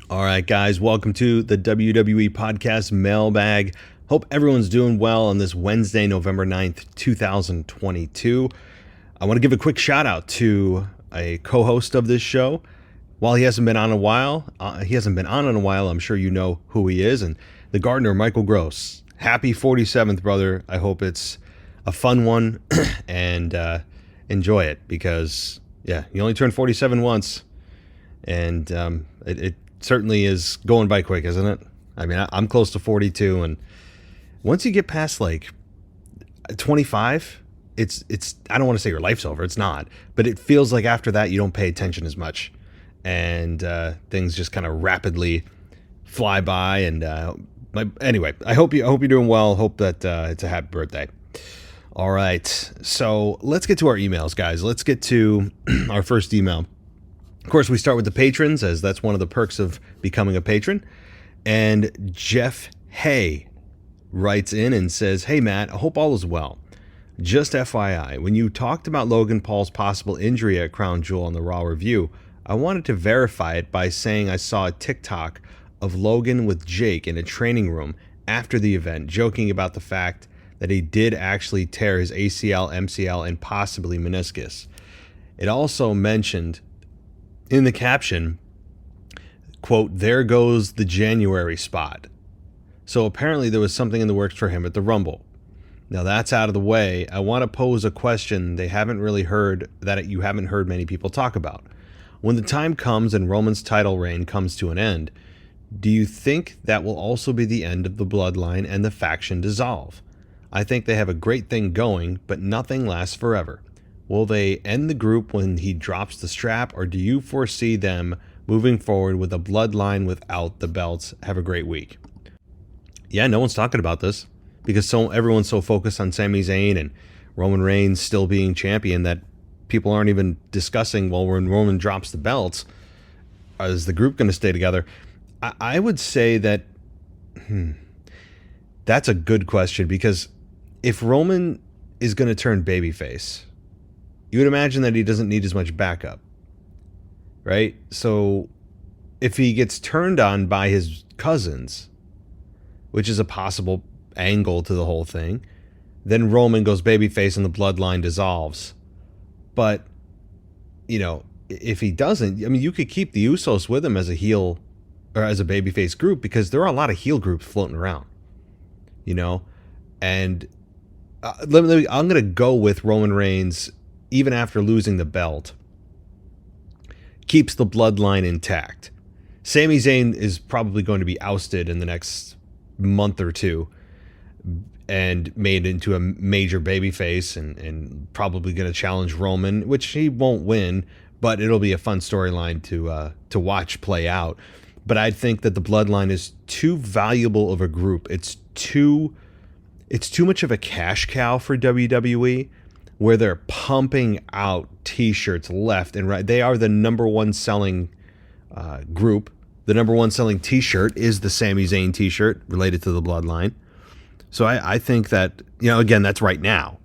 All right, guys, welcome to the WWE Podcast Mailbag. Hope everyone's doing well on this Wednesday, November 9th, 2022. I want to give a quick shout out to a co-host of this show. While he hasn't been on in a while, I'm sure you know who he is, and the gardener, Michael Gross. Happy 47th, brother. I hope it's a fun one and enjoy it because, yeah, you only turn 47 once, and it certainly is going by quick, isn't it? I mean, I'm close to 42, and once you get past like 25, it's I don't want to say your life's over. It's not, but it feels like after that you don't pay attention as much, and things just kind of rapidly fly by. And anyway, I hope you're doing well. Hope that it's a happy birthday. All right, so let's get to our emails, guys. Let's get to our first email. Of course, we start with the patrons, as that's one of the perks of becoming a patron. And Jeff Hay writes in and says, "Hey, Matt, I hope all is well. Just FYI, when you talked about Logan Paul's possible injury at Crown Jewel on the Raw review, I wanted to verify it by saying I saw a TikTok of Logan with Jake in a training room after the event, joking about the fact that he did actually tear his ACL, MCL, and possibly meniscus. It also mentioned in the caption, quote, 'There goes the January spot.' So apparently there was something in the works for him at the Rumble. Now that's out of the way. I want to pose a question you haven't heard many people talk about. When the time comes and Roman's title reign comes to an end, do you think that will also be the end of the bloodline and the faction dissolve? I think they have a great thing going, but nothing lasts forever. Will they end the group when he drops the strap, or do you foresee them moving forward with a bloodline without the belts? Have a great week." Yeah, no one's talking about this because everyone's so focused on Sami Zayn and Roman Reigns still being champion that people aren't even discussing, well, when Roman drops the belts, is the group going to stay together? I would say that that's a good question, because if Roman is going to turn babyface, you would imagine that he doesn't need as much backup, right? So if he gets turned on by his cousins, which is a possible angle to the whole thing, then Roman goes babyface and the bloodline dissolves. But, if he doesn't, I mean, you could keep the Usos with him as a heel or as a babyface group, because there are a lot of heel groups floating around, and I'm going to go with Roman Reigns, even after losing the belt, keeps the bloodline intact. Sami Zayn is probably going to be ousted in the next month or two and made into a major babyface and probably going to challenge Roman, which he won't win, but it'll be a fun storyline to watch play out. But I think that the bloodline is too valuable of a group. It's too much of a cash cow for WWE, where they're pumping out t-shirts left and right. They are the number one selling group. The number one selling t-shirt is the Sami Zayn t-shirt related to the bloodline. So I think that, again, that's right now.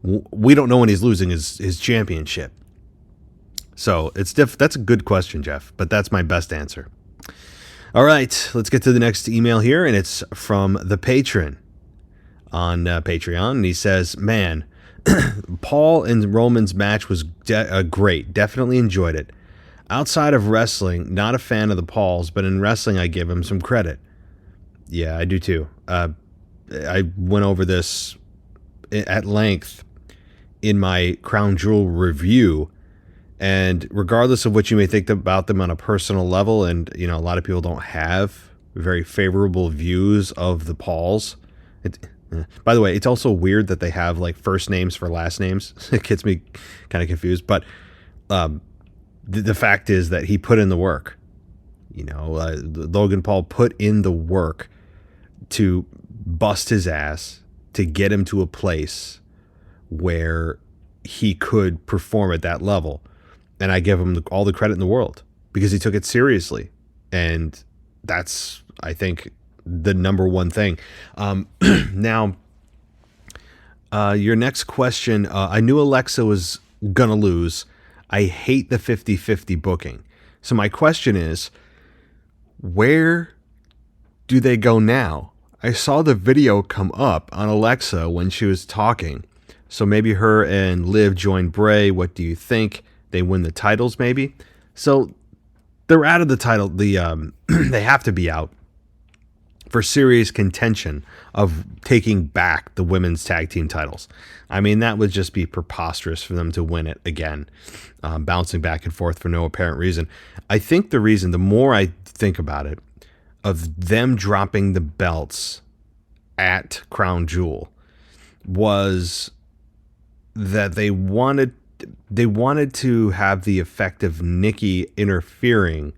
We don't know when he's losing his championship. So that's a good question, Jeff, but that's my best answer. All right, let's get to the next email here, and it's from the patron on Patreon, and he says, "Man, Paul and Roman's match was great. Definitely enjoyed it. Outside of wrestling, not a fan of the Pauls, but in wrestling, I give him some credit." Yeah, I do too. I went over this at length in my Crown Jewel review, and regardless of what you may think about them on a personal level, and a lot of people don't have very favorable views of the Pauls. By the way, it's also weird that they have like first names for last names. It gets me kind of confused. But the fact is that he put in the work. Logan Paul put in the work to bust his ass to get him to a place where he could perform at that level. And I give him all the credit in the world because he took it seriously. And that's, I think, the number one thing. Now, your next question, I knew Alexa was going to lose. I hate the 50-50 booking. So my question is, Where do they go now? I saw the video come up on Alexa when she was talking. So maybe her and Liv join Bray. What do you think? They win the titles, maybe. So they're out of the title. They have to be out for serious contention of taking back the women's tag team titles. I mean, that would just be preposterous for them to win it again, bouncing back and forth for no apparent reason. I think the reason, the more I think about it, of them dropping the belts at Crown Jewel was that they wanted to have the effect of Nikki interfering,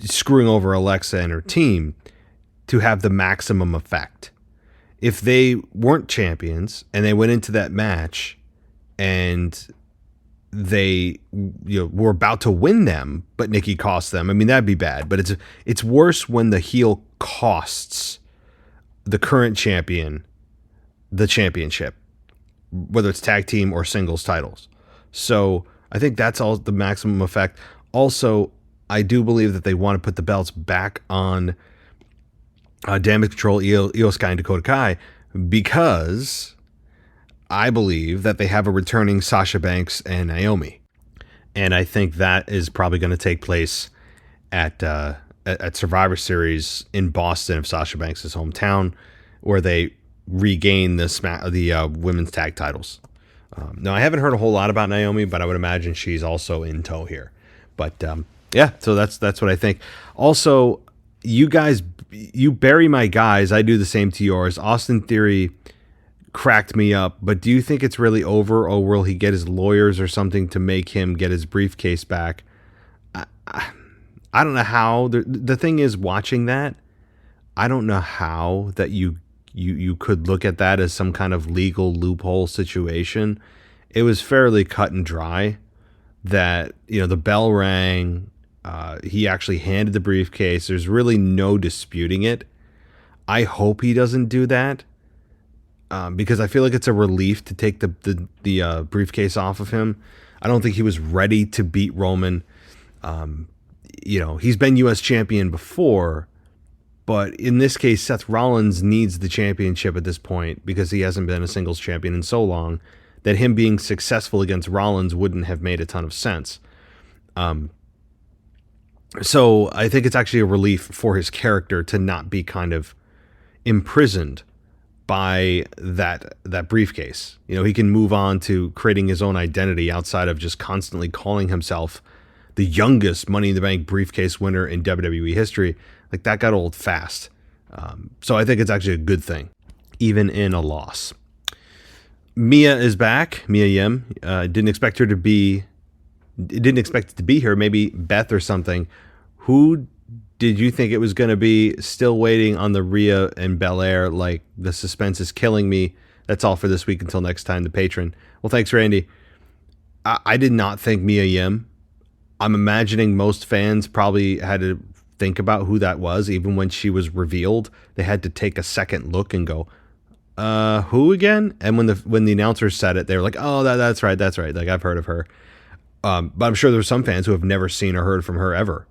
screwing over Alexa and her team, to have the maximum effect. If they weren't champions and they went into that match and they were about to win them, but Nikki cost them, I mean, that'd be bad. But it's worse when the heel costs the current champion the championship, whether it's tag team or singles titles. So I think that's all the maximum effect. Also, I do believe that they want to put the belts back on Damage Control, Io Sky, and Dakota Kai, because I believe that they have a returning Sasha Banks and Naomi. And I think that is probably going to take place at Survivor Series in Boston, of Sasha Banks' hometown, where they regain the women's tag titles. Now, I haven't heard a whole lot about Naomi, but I would imagine she's also in tow here. But yeah, so that's what I think. Also, you guys, you bury my guys. I do the same to yours. Austin Theory cracked me up, but do you think it's really over, or will he get his lawyers or something to make him get his briefcase back? I don't know how. The thing is, watching that, I don't know how that you could look at that as some kind of legal loophole situation. It was fairly cut and dry that, the bell rang. He actually handed the briefcase. There's really no disputing it. I hope he doesn't do that, because I feel like it's a relief to take the briefcase off of him. I don't think he was ready to beat Roman. He's been U.S. champion before, but in this case, Seth Rollins needs the championship at this point because he hasn't been a singles champion in so long that him being successful against Rollins wouldn't have made a ton of sense. So I think it's actually a relief for his character to not be kind of imprisoned by that briefcase. He can move on to creating his own identity outside of just constantly calling himself the youngest Money in the Bank briefcase winner in WWE history. Like, that got old fast. So I think it's actually a good thing, even in a loss. Mia is back. Mia Yim. Didn't expect it to be here. Maybe Beth or something. Who did you think it was going to be? Still waiting on the Rhea and Belair. Like, the suspense is killing me. That's all for this week. Until next time, the patron. Well, thanks, Randy. I did not think Mia Yim. I'm imagining most fans probably had to think about who that was. Even when she was revealed, they had to take a second look and go, who again? And when the announcers said it, they were like, oh, that's right. Like, I've heard of her. But I'm sure there's some fans who have never seen or heard from her ever.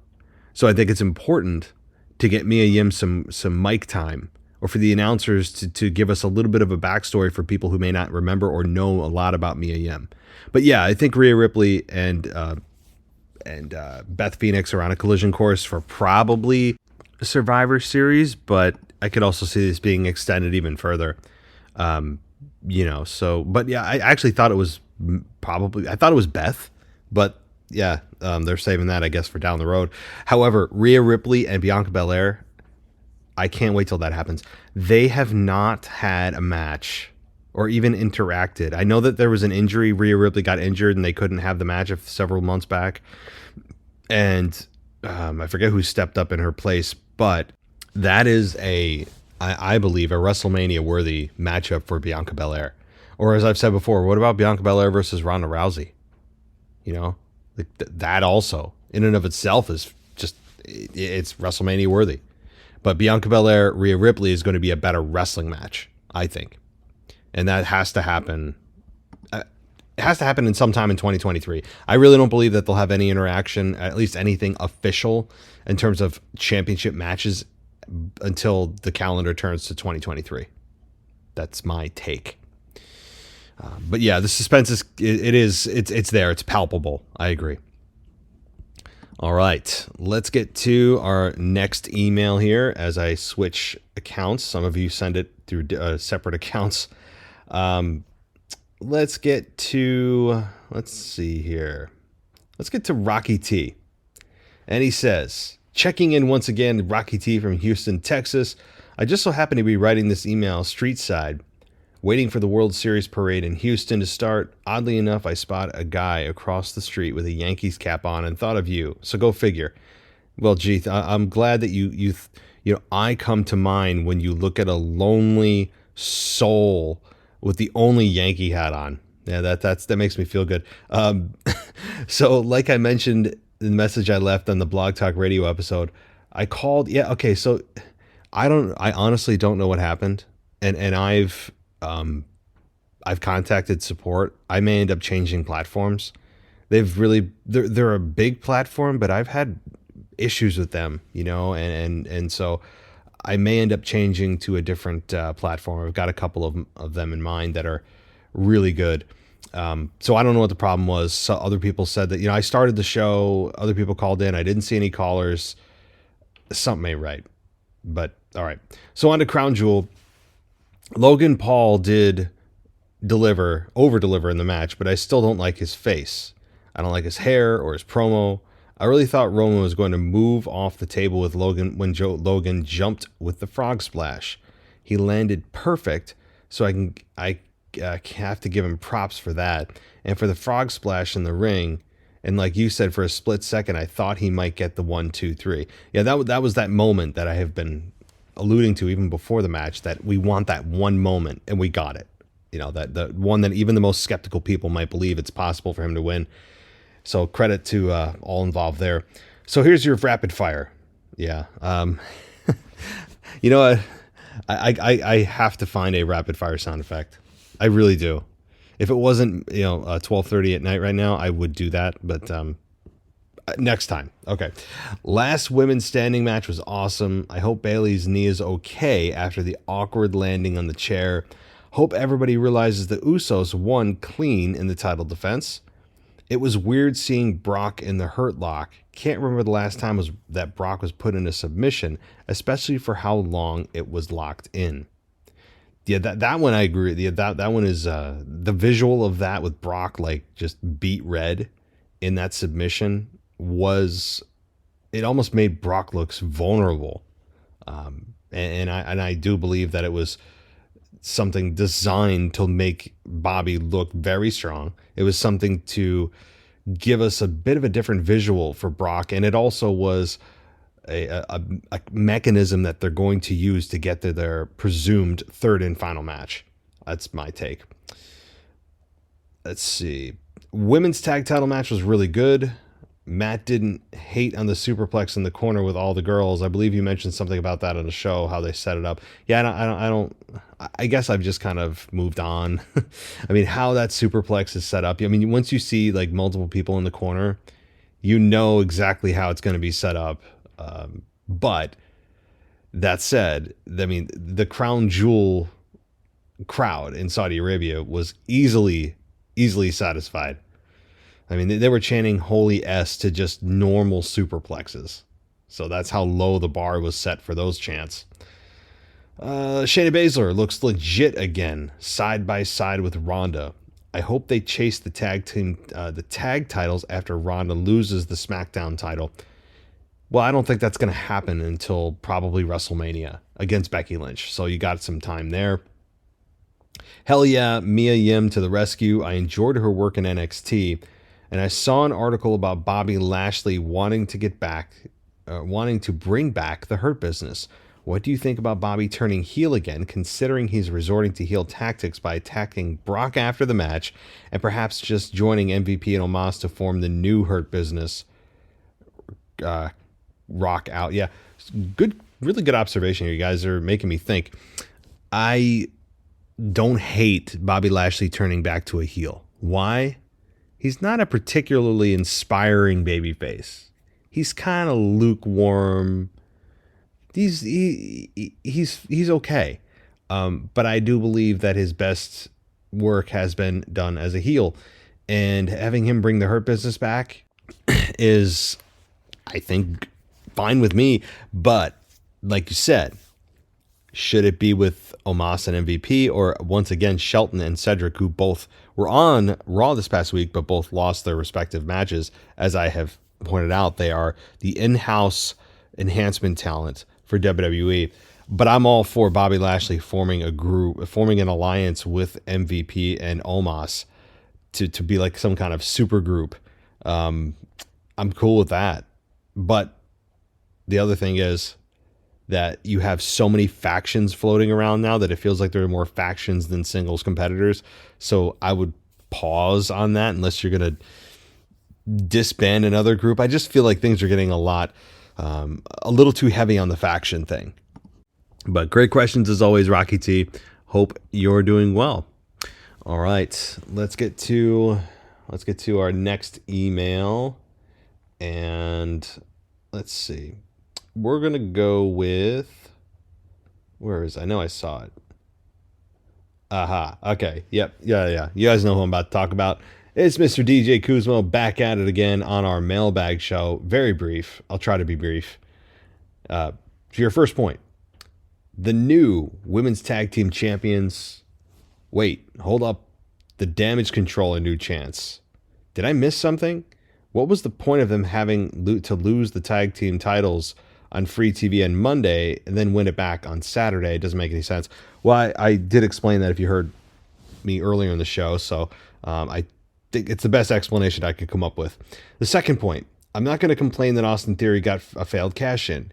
So I think it's important to get Mia Yim some mic time, or for the announcers to give us a little bit of a backstory for people who may not remember or know a lot about Mia Yim. But yeah, I think Rhea Ripley and Beth Phoenix are on a collision course for probably a Survivor Series, but I could also see this being extended even further. But yeah, I actually thought it was Beth, but yeah, they're saving that, I guess, for down the road. However, Rhea Ripley and Bianca Belair, I can't wait till that happens. They have not had a match or even interacted. I know that there was an injury. Rhea Ripley got injured and they couldn't have the match several months back. And I forget who stepped up in her place, but that is I believe, a WrestleMania worthy matchup for Bianca Belair. Or as I've said before, what about Bianca Belair versus Ronda Rousey? That also in and of itself is just, it's WrestleMania worthy. But Bianca Belair, Rhea Ripley is going to be a better wrestling match, I think. And that has to happen. it has to happen in sometime in 2023. I really don't believe that they'll have any interaction, at least anything official in terms of championship matches until the calendar turns to 2023. That's my take. But yeah, the suspense it's there. It's palpable. I agree. All right, let's get to our next email here as I switch accounts. Some of you send it through separate accounts. Let's see here. Let's get to Rocky T. And he says, checking in once again, Rocky T from Houston, Texas. I just so happen to be writing this email street side, waiting for the World Series parade in Houston to start. Oddly enough, I spot a guy across the street with a Yankees cap on and thought of you. So go figure. Well, gee, I'm glad that you I come to mind when you look at a lonely soul with the only Yankee hat on. Yeah, that makes me feel good. So like I mentioned in the message I left on the Blog Talk Radio episode, I called. Yeah, okay. So I honestly don't know what happened, and I've contacted support. I may end up changing platforms. They're a big platform, but I've had issues with them, and so I may end up changing to a different platform. I've got a couple of them in mind that are really good. So I don't know what the problem was. So other people said that, I started the show, other people called in. I didn't see any callers. Something ain't right, but all right. So on to Crown Jewel. Logan Paul did over deliver in the match, but I still don't like his face. I don't like his hair or his promo. I really thought Roman was going to move off the table with Logan when Logan jumped with the frog splash. He landed perfect, so I have to give him props for that. And for the frog splash in the ring, and like you said, for a split second, I thought he might get the 1, 2, 3. Yeah, that was that moment that I have been alluding to even before the match, that we want that one moment, and we got it. That the one that even the most skeptical people might believe it's possible for him to win. So credit to all involved there. So here's your rapid fire. Yeah. You know what? I have to find a rapid fire sound effect. I really do. If it wasn't 12:30 at night right now, I would do that. But next time. Okay. Last women's standing match was awesome. I hope Bayley's knee is okay after the awkward landing on the chair. Hope everybody realizes the Usos won clean in the title defense. It was weird seeing Brock in the Hurt Lock. Can't remember the last time that Brock was put in a submission, especially for how long it was locked in. Yeah, that one I agree. Yeah, that one is the visual of that with Brock like just beat red in that submission it almost made Brock looks vulnerable, and I do believe that it was something designed to make Bobby look very strong. It was something to give us a bit of a different visual for Brock, and it also was a mechanism that they're going to use to get to their presumed third and final match. That's my take. Let's see. Women's tag title match was really good. Matt didn't hate on the superplex in the corner with all the girls. I believe you mentioned something about that on the show, how they set it up. Yeah, I guess I've just kind of moved on. I mean, how that superplex is set up. I mean, once you see like multiple people in the corner, you know exactly how it's going to be set up. But that said, I mean, the Crown Jewel crowd in Saudi Arabia was easily satisfied. I mean, they were chanting Holy S to just normal superplexes. So that's how low the bar was set for those chants. Shayna Baszler looks legit again, side by side with Ronda. I hope they chase the tag titles after Ronda loses the SmackDown title. Well, I don't think that's going to happen until probably WrestleMania against Becky Lynch. So you got some time there. Hell yeah, Mia Yim to the rescue. I enjoyed her work in NXT. And I saw an article about Bobby Lashley wanting to bring back the Hurt Business. What do you think about Bobby turning heel again, considering he's resorting to heel tactics by attacking Brock after the match, and perhaps just joining MVP and Omos to form the new Hurt Business? Rock out. Yeah, good, really good observation here. You guys are making me think. I don't hate Bobby Lashley turning back to a heel. Why? He's not a particularly inspiring babyface. He's kind of lukewarm. He's okay. But I do believe that his best work has been done as a heel, and having him bring the Hurt Business back is, I think, fine with me. But like you said, should it be with Omos and MVP, or once again Shelton and Cedric, who both were on Raw this past week, but both lost their respective matches? As I have pointed out, they are the in-house enhancement talent for WWE. But I'm all for Bobby Lashley forming an alliance with MVP and Omos to be like some kind of super group. I'm cool with that. But the other thing is that you have so many factions floating around now that it feels like there are more factions than singles competitors. So I would pause on that unless you're going to disband another group. I just feel like things are getting a little too heavy on the faction thing. But great questions as always, Rocky T. Hope you're doing well. All right, let's get to our next email, and let's see. We're gonna go with, where is? I know I saw it. Aha. Okay. Yep. Yeah. You guys know who I'm about to talk about. It's Mr. DJ Kuzmo back at it again on our mailbag show. Very brief. I'll try to be brief. To your first point, the new women's tag team champions. Wait, hold up. The Damage Control a new chance. Did I miss something? What was the point of them having to lose the tag team titles on free TV on Monday and then win it back on Saturday? It doesn't make any sense. Well, I did explain that if you heard me earlier in the show, so I think it's the best explanation I could come up with. The second point, I'm not going to complain that Austin Theory got a failed cash-in.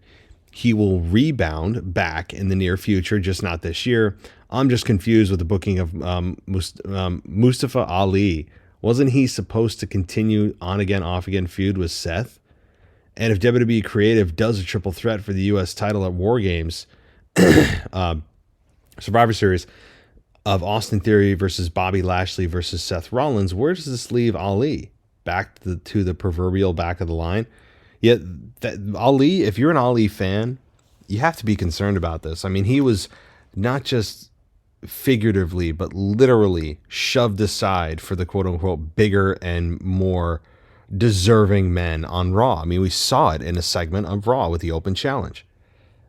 He will rebound back in the near future, just not this year. I'm just confused with the booking of Mustafa Ali. Wasn't he supposed to continue on-again, off-again feud with Seth? And if WWE Creative does a triple threat for the U.S. title at War Games, Survivor Series, of Austin Theory versus Bobby Lashley versus Seth Rollins, where does this leave Ali? Back to the proverbial back of the line? Yet, Ali, if you're an Ali fan, you have to be concerned about this. I mean, he was not just figuratively, but literally shoved aside for the quote-unquote bigger and more deserving men on Raw. I mean, we saw it in a segment of Raw with the Open Challenge.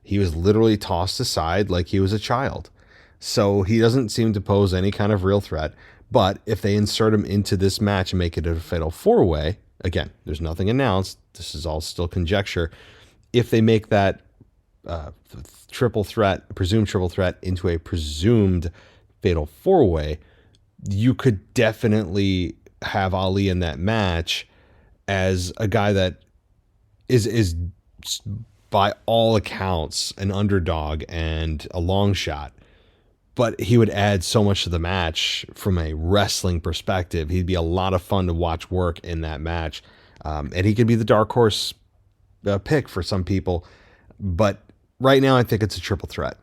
He was literally tossed aside like he was a child. So he doesn't seem to pose any kind of real threat. But if they insert him into this match and make it a fatal four-way, again, there's nothing announced. This is all still conjecture. If they make that presumed triple threat into a presumed fatal four-way, you could definitely have Ali in that match as a guy that is by all accounts an underdog and a long shot. But he would add so much to the match from a wrestling perspective. He'd be a lot of fun to watch work in that match. And he could be the dark horse pick for some people. But right now, I think it's a triple threat.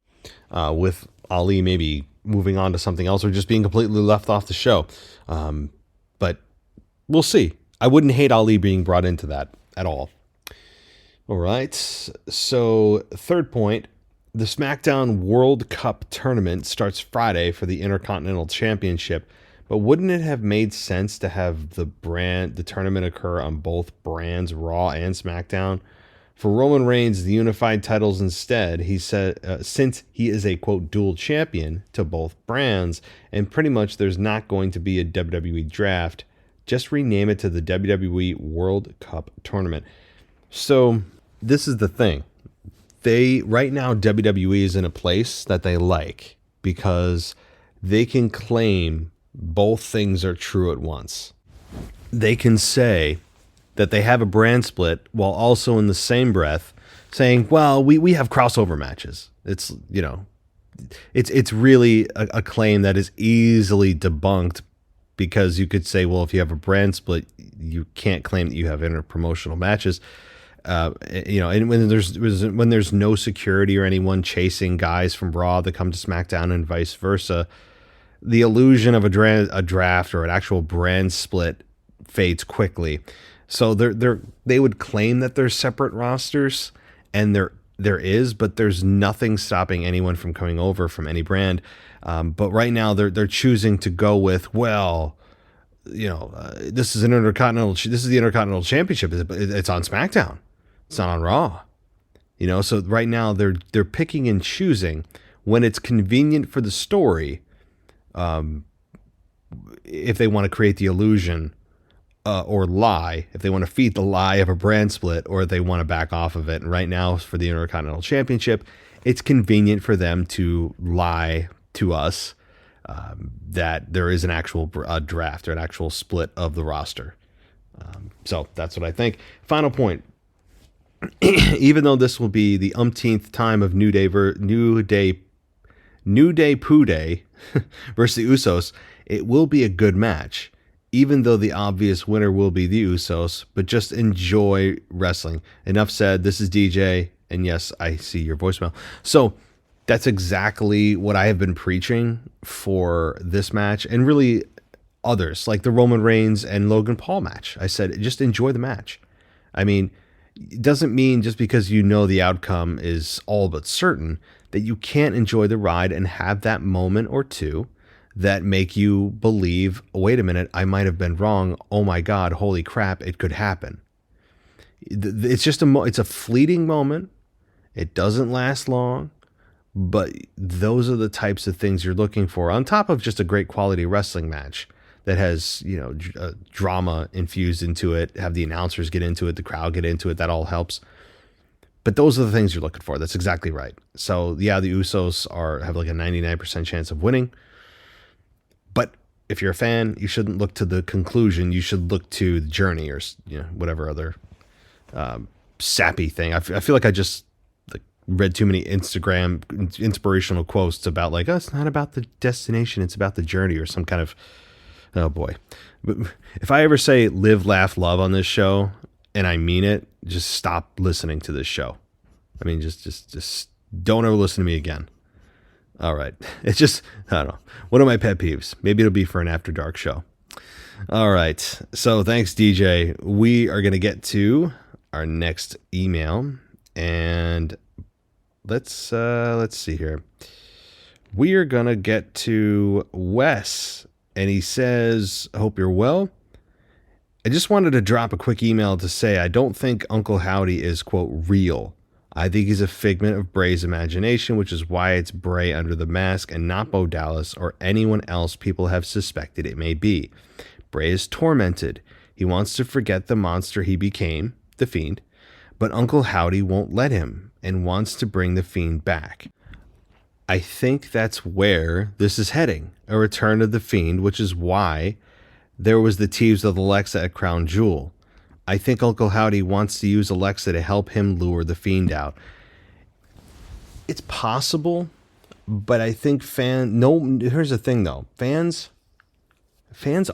With Ali maybe moving on to something else or just being completely left off the show. But we'll see. I wouldn't hate Ali being brought into that at all. All right. So third point. The SmackDown World Cup tournament starts Friday for the Intercontinental Championship, but wouldn't it have made sense to have the tournament occur on both brands, Raw and SmackDown? For Roman Reigns, the unified titles instead, he said, since he is a, quote, dual champion to both brands, and pretty much there's not going to be a WWE draft, just rename it to the WWE World Cup tournament. So this is the thing. Right now, WWE is in a place that they like because they can claim both things are true at once. They can say that they have a brand split while also in the same breath saying, well, we have crossover matches. It's really a claim that is easily debunked because you could say, well, if you have a brand split, you can't claim that you have interpromotional matches. And when there's no security or anyone chasing guys from Raw that come to SmackDown and vice versa, the illusion of a draft or an actual brand split fades quickly. So they would claim that there's separate rosters, and there is, but there's nothing stopping anyone from coming over from any brand. But right now they're choosing to go with, well, this is an intercontinental. This is the Intercontinental Championship. It's on SmackDown. It's not on Raw. So right now they're picking and choosing when it's convenient for the story. If they want to create the illusion or lie, if they want to feed the lie of a brand split, or if they want to back off of it. And right now for the Intercontinental Championship, it's convenient for them to lie to us that there is an actual draft or an actual split of the roster. So that's what I think. Final point. Even though this will be the umpteenth time of New Day Poo Day versus the Usos, it will be a good match. Even though the obvious winner will be the Usos, but just enjoy wrestling. Enough said. This is DJ, and yes, I see your voicemail. So that's exactly what I have been preaching for this match, and really others, like the Roman Reigns and Logan Paul match. I said, just enjoy the match. I mean, it doesn't mean just because the outcome is all but certain that you can't enjoy the ride and have that moment or two that make you believe, wait a minute, I might have been wrong. Oh my God, holy crap, it could happen. It's just it's a fleeting moment. It doesn't last long, but those are the types of things you're looking for on top of just a great quality wrestling match that has, drama infused into it, have the announcers get into it, the crowd get into it. That all helps. But those are the things you're looking for. That's exactly right. So yeah, the Usos have like a 99% chance of winning. But if you're a fan, you shouldn't look to the conclusion. You should look to the journey, or whatever other sappy thing. I feel like I just read too many Instagram inspirational quotes about like, oh, it's not about the destination, it's about the journey, or some kind of, oh boy. But if I ever say live, laugh, love on this show, and I mean it, just stop listening to this show. I mean, just don't ever listen to me again. All right. It's just, I don't know. One of my pet peeves. Maybe it'll be for an After Dark show. All right. So thanks, DJ. We are going to get to our next email, and let's see here. We are going to get to Wes, and he says, hope you're well. I just wanted to drop a quick email to say I don't think Uncle Howdy is, quote, real. I think he's a figment of Bray's imagination, which is why it's Bray under the mask and not Bo Dallas or anyone else people have suspected it may be. Bray is tormented. He wants to forget the monster he became, the Fiend, but Uncle Howdy won't let him and wants to bring the Fiend back. I think that's where this is heading, a return of the Fiend, which is why there was the tease of Alexa at Crown Jewel. I think Uncle Howdy wants to use Alexa to help him lure the Fiend out. It's possible, but I think here's the thing though. Fans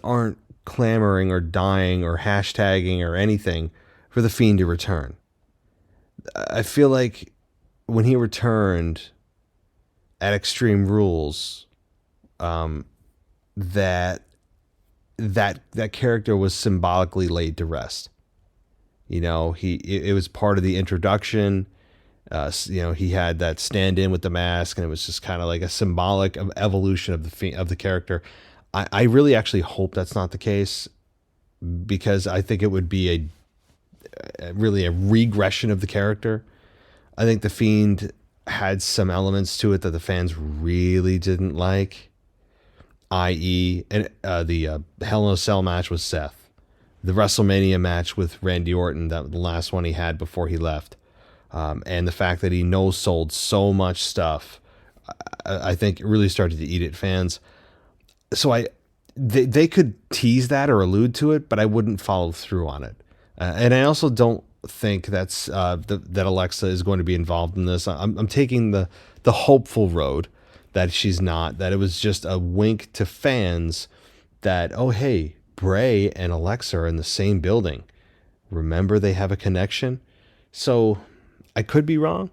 aren't clamoring or dying or hashtagging or anything for the Fiend to return. I feel like when he returned at Extreme Rules, that character was symbolically laid to rest. It was part of the introduction. He had that stand-in with the mask, and it was just kind of like a symbolic of evolution of the character. I really actually hope that's not the case, because I think it would be really a regression of the character. I think the Fiend had some elements to it that the fans really didn't like, i.e., the Hell in a Cell match with Seth. The WrestleMania match with Randy Orton, the last one he had before he left, and the fact that he no-sold so much stuff, I think really started to eat at fans. So they could tease that or allude to it, but I wouldn't follow through on it. And I also don't think that's that Alexa is going to be involved in this. I'm taking the hopeful road that she's not. That it was just a wink to fans that, oh hey, Bray and Alexa are in the same building. Remember, they have a connection. So I could be wrong,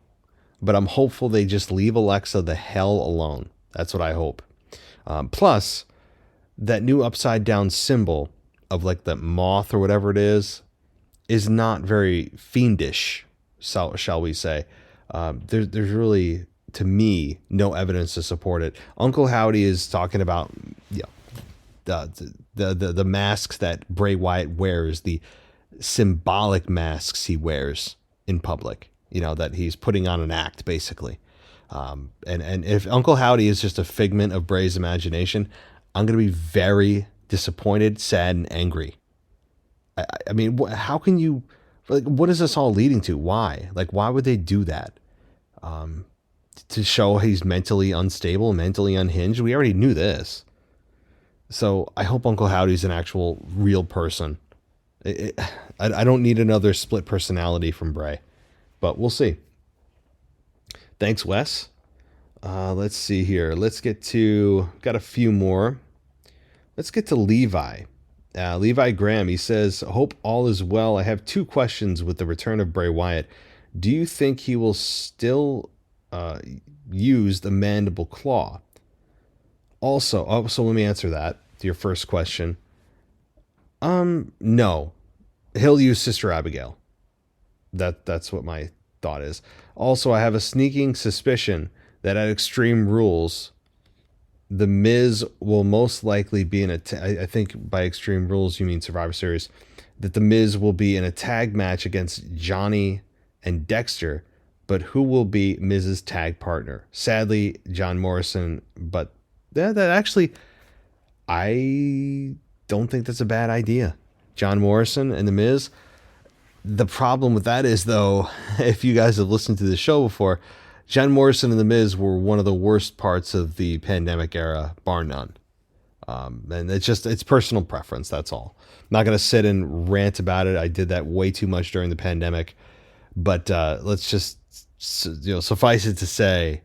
but I'm hopeful they just leave Alexa the hell alone. That's what I hope. Plus, that new upside down symbol of like the moth or whatever it is not very fiendish, shall we say. There's really, to me, no evidence to support it. Uncle Howdy is talking about, the masks that Bray Wyatt wears, the symbolic masks he wears in public, that he's putting on an act, basically. And if Uncle Howdy is just a figment of Bray's imagination, I'm going to be very disappointed, sad, and angry. I mean, how can you, like, what is this all leading to? Why? Like, why would they do that? To show he's mentally unstable, mentally unhinged? We already knew this. So I hope Uncle Howdy's an actual real person. I don't need another split personality from Bray, but we'll see. Thanks, Wes. Let's see here. Got a few more. Let's get to Levi. Levi Graham, he says, hope all is well. I have 2 questions with the return of Bray Wyatt. Do you think he will still use the mandible claw? Also, so let me answer that, to your first question. No. He'll use Sister Abigail. That's what my thought is. Also, I have a sneaking suspicion that at Extreme Rules, The Miz will most likely be I think by Extreme Rules you mean Survivor Series, that The Miz will be in a tag match against Johnny and Dexter, but who will be Miz's tag partner? Sadly, John Morrison, but that actually, I don't think that's a bad idea. John Morrison and The Miz. The problem with that is, though, if you guys have listened to the show before, John Morrison and The Miz were one of the worst parts of the pandemic era, bar none. And it's personal preference, that's all. I'm not going to sit and rant about it. I did that way too much during the pandemic. But let's just suffice it to say,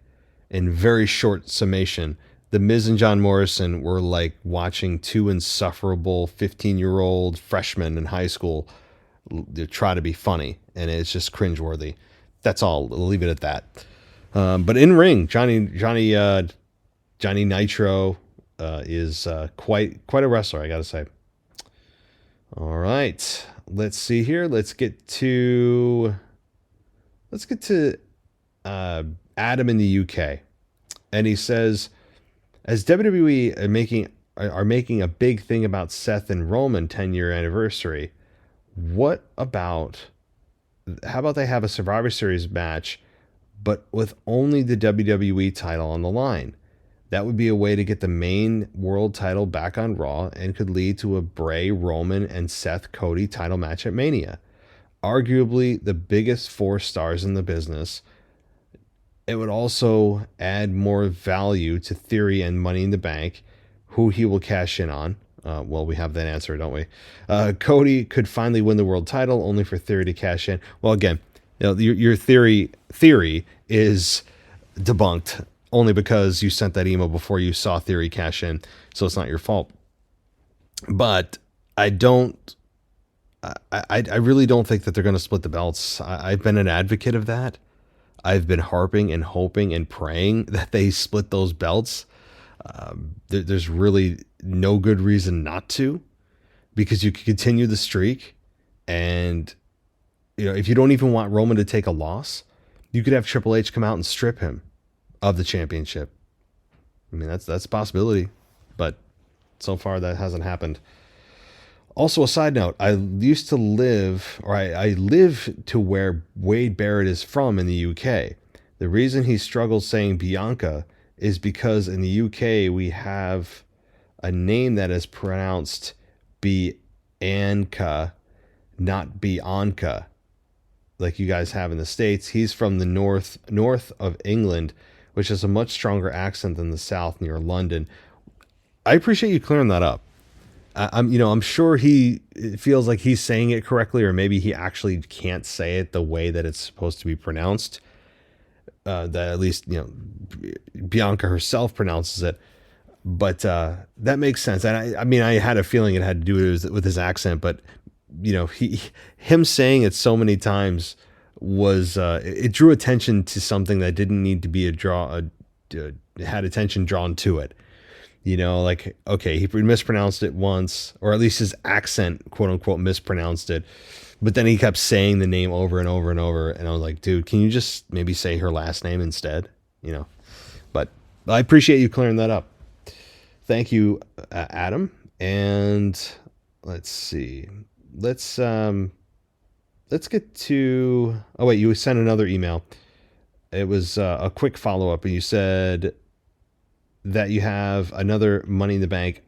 in very short summation, The Miz and John Morrison were like watching 2 insufferable 15-year-old freshmen in high school try to be funny, and it's just cringeworthy. That's all. I'll leave it at that. But in ring, Johnny Nitro is quite a wrestler, I gotta say. All right, let's see here. Let's get to Adam in the UK, and he says, as WWE are making a big thing about Seth and Roman 10-year anniversary, how about they have a Survivor Series match, but with only the WWE title on the line? That would be a way to get the main world title back on Raw and could lead to a Bray, Roman, and Seth Cody title match at Mania. Arguably the biggest 4 stars in the business. It would also add more value to Theory and Money in the Bank, who he will cash in on. Well, we have that answer, don't we? Cody could finally win the world title, only for Theory to cash in. Well, again, your theory is debunked only because you sent that email before you saw Theory cash in, so it's not your fault. But I really don't think that they're going to split the belts. I've been an advocate of that. I've been harping and hoping and praying that they split those belts. There's really no good reason not to, because you can continue the streak, and if you don't even want Roman to take a loss, you could have Triple H come out and strip him of the championship. I mean, that's a possibility, but so far that hasn't happened. Also, a side note, I live to where Wade Barrett is from in the UK. The reason he struggles saying Bianca is because in the UK we have a name that is pronounced Bianca, not Bianca, like you guys have in the States. He's from the north of England, which has a much stronger accent than the South near London. I appreciate you clearing that up. I'm sure he feels like he's saying it correctly, or maybe he actually can't say it the way that it's supposed to be pronounced. That at least, Bianca herself pronounces it. But that makes sense. And I had a feeling it had to do with his accent, but him saying it so many times was it drew attention to something that didn't need to be had attention drawn to it. Like, okay, he mispronounced it once, or at least his accent, quote unquote, mispronounced it. But then he kept saying the name over and over and over. And I was like, dude, can you just maybe say her last name instead? But I appreciate you clearing that up. Thank you, Adam. And let's see. Let's get to. Oh wait, you sent another email. It was a quick follow up, and you said that you have another Money in the Bank.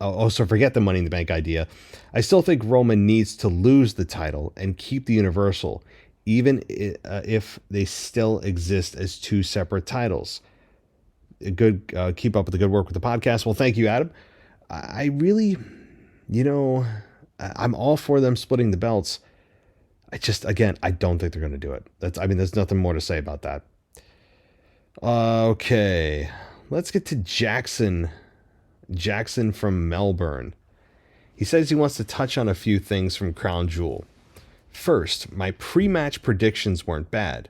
Oh, so forget the Money in the Bank idea. I still think Roman needs to lose the title and keep the Universal, even if they still exist as two separate titles. Good, keep up with the good work with the podcast. Well, thank you, Adam. I really, I'm all for them splitting the belts. I don't think they're going to do it. There's nothing more to say about that. Okay, let's get to Jackson. Jackson from Melbourne. He says he wants to touch on a few things from Crown Jewel. First, my pre-match predictions weren't bad.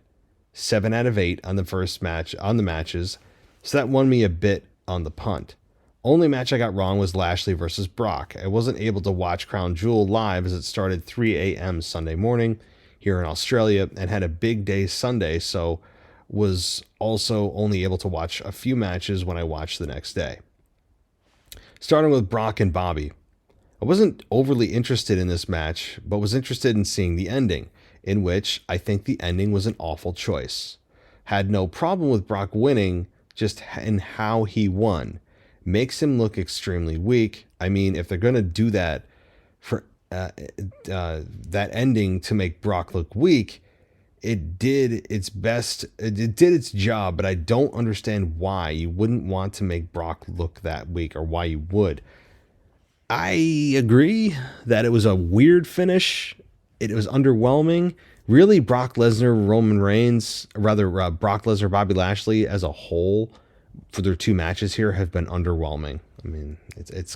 7 out of 8 on the matches, so that won me a bit on the punt. Only match I got wrong was Lashley versus Brock. I wasn't able to watch Crown Jewel live as it started 3 a.m. Sunday morning here in Australia and had a big day Sunday, so was also only able to watch a few matches when I watched the next day. Starting with Brock and Bobby. I wasn't overly interested in this match, but was interested in seeing the ending, in which I think the ending was an awful choice. Had no problem with Brock winning, just in how he won. Makes him look extremely weak. I mean, if they're going to do that for that ending to make Brock look weak, it did its best. It did its job, but I don't understand why you wouldn't want to make Brock look that weak, or why you would. I agree that it was a weird finish. It was underwhelming. Really, Brock Lesnar, Roman Reigns, Brock Lesnar, Bobby Lashley as a whole for their 2 matches here have been underwhelming. I mean, it's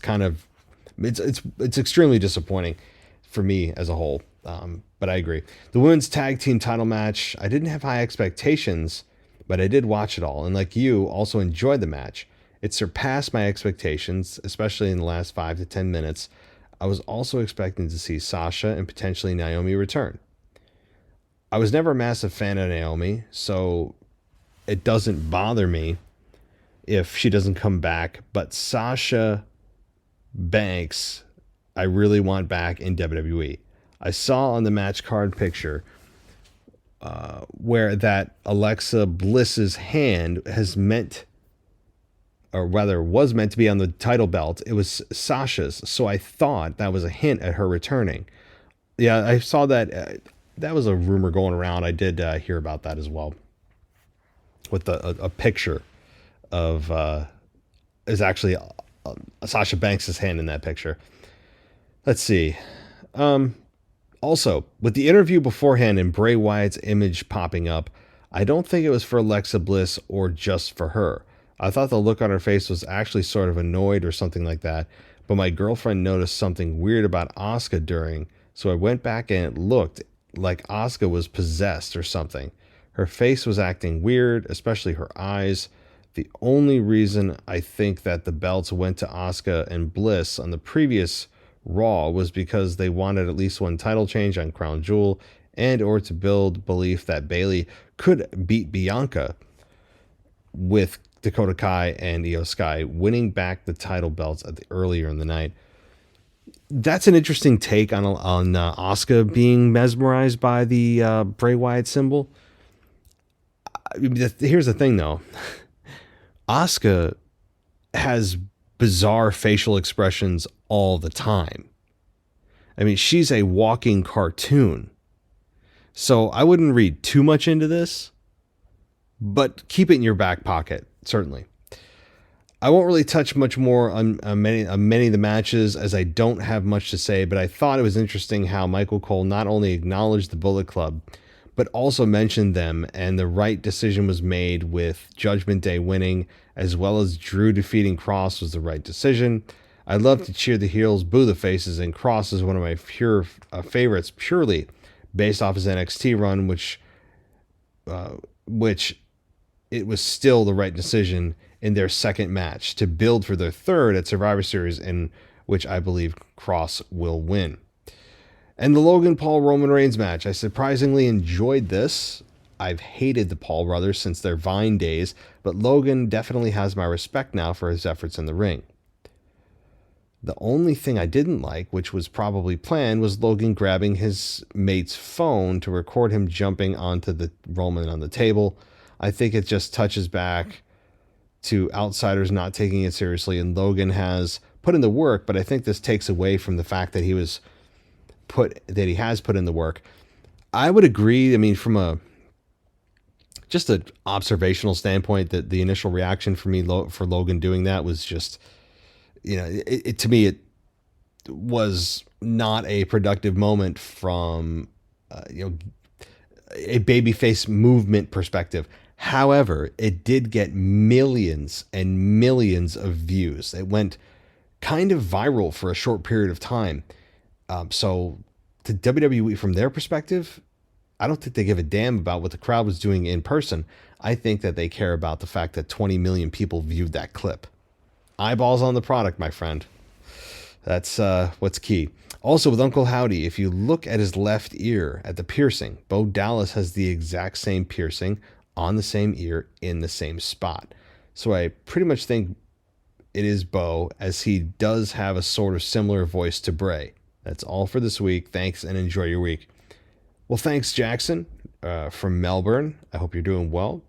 extremely disappointing for me as a whole. But I agree. The women's tag team title match, I didn't have high expectations, but I did watch it all. And like you, also enjoyed the match. It surpassed my expectations, especially in the last 5 to 10 minutes. I was also expecting to see Sasha and potentially Naomi return. I was never a massive fan of Naomi, so it doesn't bother me if she doesn't come back. But Sasha Banks, I really want back in WWE. I saw on the match card picture where that Alexa Bliss's hand was meant to be on the title belt. It was Sasha's, so I thought that was a hint at her returning. Yeah, I saw that. That was a rumor going around. I did hear about that as well. With a picture of is actually Sasha Banks' hand in that picture. Let's see. Also, with the interview beforehand and Bray Wyatt's image popping up, I don't think it was for Alexa Bliss or just for her. I thought the look on her face was actually sort of annoyed or something like that, but my girlfriend noticed something weird about Asuka during, so I went back and it looked like Asuka was possessed or something. Her face was acting weird, especially her eyes. The only reason I think that the belts went to Asuka and Bliss on the previous Raw was because they wanted at least one title change on Crown Jewel and or to build belief that Bayley could beat Bianca, with Dakota Kai and Io Sky winning back the title belts earlier in the night. That's an interesting take on Asuka being mesmerized by the Bray Wyatt symbol. Here's the thing, though. Asuka has bizarre facial expressions all the time. I mean, she's a walking cartoon. So I wouldn't read too much into this, but keep it in your back pocket, certainly. I won't really touch much more on many of the matches, as I don't have much to say, but I thought it was interesting how Michael Cole not only acknowledged the Bullet Club, but also mentioned them, and the right decision was made with Judgment Day winning, as well as Drew defeating Cross was the right decision. I love to cheer the heels, boo the faces, and Cross is one of my favorites, purely based off his NXT run, which it was still the right decision in their second match to build for their third at Survivor Series, in which I believe Cross will win. And the Logan Paul Roman Reigns match, I surprisingly enjoyed this. I've hated the Paul brothers since their Vine days, but Logan definitely has my respect now for his efforts in the ring. The only thing I didn't like, which was probably planned, was Logan grabbing his mate's phone to record him jumping onto the Roman on the table. I think it just touches back to outsiders not taking it seriously, and Logan has put in the work, but I think this takes away from the fact that he has put in the work. I would agree. I mean, from just an observational standpoint, that the initial reaction for me for Logan doing that was just, to me, it was not a productive moment from, a babyface movement perspective. However, it did get millions and millions of views. It went kind of viral for a short period of time. So to WWE, from their perspective, I don't think they give a damn about what the crowd was doing in person. I think that they care about the fact that 20 million people viewed that clip. Eyeballs on the product, my friend. That's what's key. Also, with Uncle Howdy, if you look at his left ear at the piercing, Bo Dallas has the exact same piercing on the same ear in the same spot. So I pretty much think it is Bo, as he does have a sort of similar voice to Bray. That's all for this week. Thanks, and enjoy your week. Well, thanks, Jackson, from Melbourne. I hope you're doing well.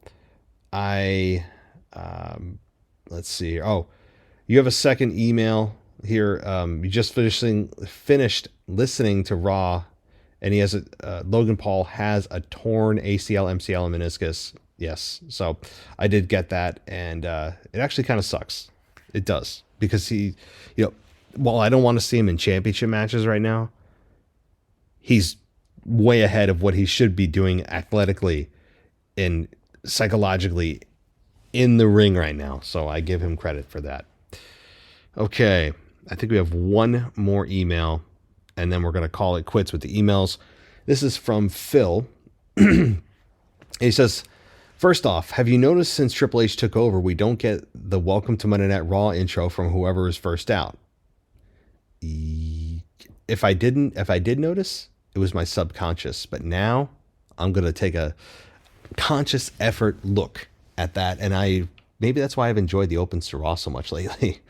Let's see. Oh, you have a second email here. You just finished listening to Raw, and he has Logan Paul has a torn ACL, MCL, and meniscus. Yes, so I did get that, and it actually kind of sucks. It does, because he, while I don't want to see him in championship matches right now, he's way ahead of what he should be doing athletically and psychologically in the ring right now. So I give him credit for that. Okay, I think we have one more email, and then we're going to call it quits with the emails. This is from Phil. He says, first off, have you noticed since Triple H took over, we don't get the Welcome to Monday Night Raw intro from whoever is first out? If I did notice, it was my subconscious, but now I'm going to take a conscious effort look at that. And maybe that's why I've enjoyed the opens to Raw so much lately.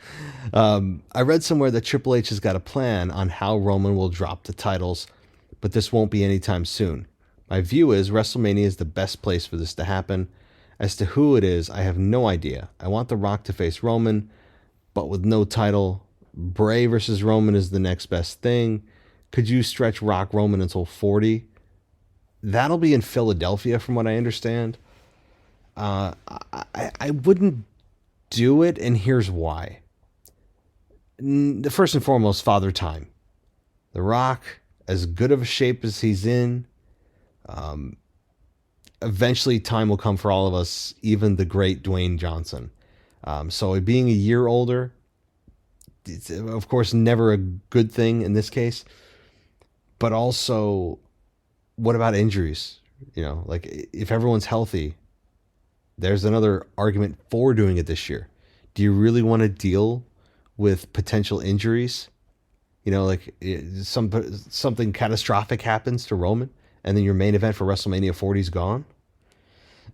I read somewhere that Triple H has got a plan on how Roman will drop the titles, but this won't be anytime soon. My view is WrestleMania is the best place for this to happen. As to who it is, I have no idea. I want The Rock to face Roman, but with no title. Bray versus Roman is the next best thing. Could you stretch Rock Roman until 40? That'll be in Philadelphia, from what I understand. I wouldn't do it, and here's why. First and foremost, Father Time. The Rock, as good of a shape as he's in, eventually time will come for all of us, even the great Dwayne Johnson. So being a year older, it's, of course, never a good thing in this case. But also, what about injuries? Like if everyone's healthy, there's another argument for doing it this year. Do you really want to deal with potential injuries? Like something catastrophic happens to Roman, and then your main event for WrestleMania 40 is gone.